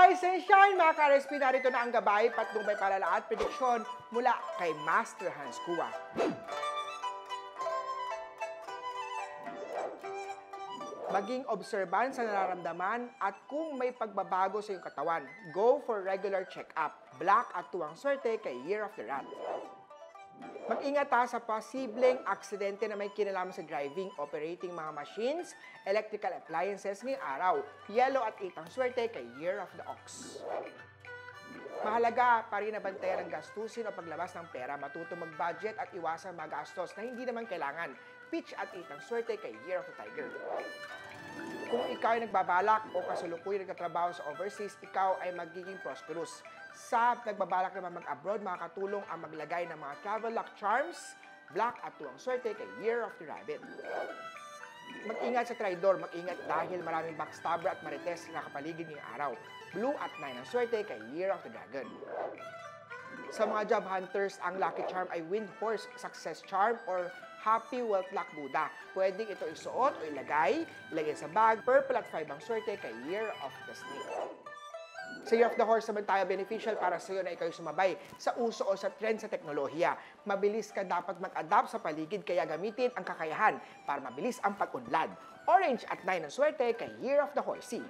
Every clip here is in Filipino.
Rise and shine mga ka-RSP, narito na ang gabay, patnubay palala at prediksyon mula kay Master Hans Kua. Maging observant sa nararamdaman at kung may pagbabago sa iyong katawan. Go for regular check-up. Black at tuwang swerte kay Year of the Rat. Mag-ingat sa posibleng aksidente na may kinalaman sa driving, operating mga machines, electrical appliances ngayong araw. Yellow at 8 ang swerte kay Year of the Ox. Mahalaga pa rin na bantayan ang gastusin o paglabas ng pera, matuto mag-budget at iwasan magastos na hindi naman kailangan. Peach at 8 ang swerte kay Year of the Tiger. Kung ikaw ay nagbabalak o kasalukuyan nagtatrabaho sa overseas, ikaw ay magiging prosperous. Sa nagbabalak naman mag-abroad, makakatulong ang maglagay ng mga travel luck charms, black at tuwang swerte kay Year of the Rabbit. Mag-ingat sa traidor, mag-ingat dahil maraming backstabber at marites na nakapaligid ngayong araw. Blue at 9 ang swerte kay Year of the Dragon. Sa mga job hunters, ang lucky charm ay Wind Horse Success Charm or Happy Wealth Luck Buddha. Pwedeng ito isuot o ilagay sa bag. Purple at 5 ang swerte kay Year of the Snake. Sa Year of the Horse naman tayo, beneficial para sa iyo na ikaw sumabay sa uso o sa trend sa teknolohiya. Mabilis ka dapat mag-adapt sa paligid kaya gamitin ang kakayahan para mabilis ang pag-unlad. Orange at 9 ang swerte kay Year of the Horsey.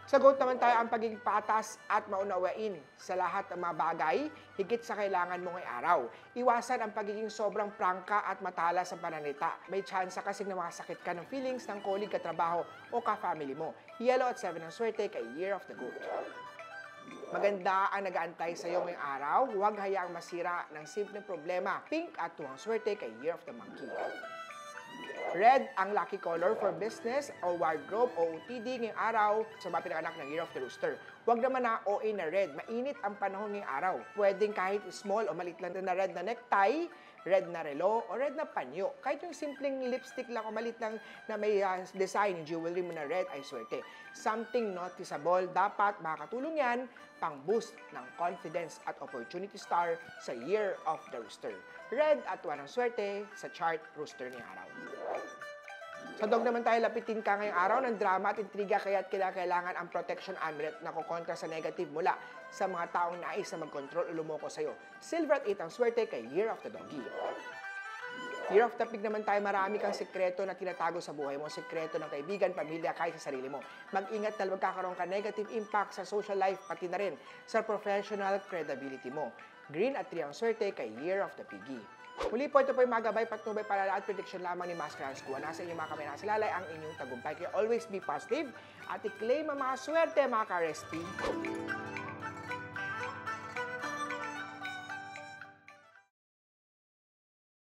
Sa goat naman tayo ang pagiging patas at maunawain sa lahat ng mga bagay, higit sa kailangan mo ngayong araw. Iwasan ang pagiging sobrang prangka at matala sa pananalita. May tsansa kasi na makasakit ka ng feelings ng colleague, katrabaho o ka-family mo. Yellow at 7 ang swerte kay Year of the Goat. Maganda ang nag-aantay sa iyo ngayong araw. Huwag hayaang masira ng simpleng problema. Pink at 2 ang swerte kay Year of the Monkey. Red ang lucky color for business o wardrobe o OOTD ngayong araw sa mga pinanganak ng Year of the Rooster. Huwag naman na OA na red. Mainit ang panahon ngayong araw. Pwedeng kahit small o maliit lang na red na necktie, red na relo, o red na panyo. Kahit yung simpleng lipstick lang o maliit lang na may design, jewelry mo na red ay swerte. Something noticeable, dapat makakatulong yan pang-boost ng confidence at opportunity star sa Year of the Rooster. Red at 1 ang swerte sa chart Rooster ngayong araw. Sa dog naman tayo, lapitin ka ngayong araw ng drama at intriga kaya't kailangan ang protection amulet na kukontra sa negative mula sa mga taong nais na mag-control o lumoko sa'yo. Silver at 8 ang swerte kay Year of the Doggy. Year of the Pig naman tayo, marami kang sekreto na tinatago sa buhay mo, sekreto ng kaibigan, pamilya, kahit sa sarili mo. Mag-ingat dahil magkakaroon ka negative impact sa social life, pati na rin sa professional credibility mo. Green at 3 ang swerte kay Year of the Piggy. Muli po, ito po yung mga gabay, patnubay, palala at prediction lamang ni Master Hans Kua. Nasa inyong mga kamay nasilalay ang inyong tagumpay. Kaya always be positive at i-claim ang mga swerte mga ka-RSP.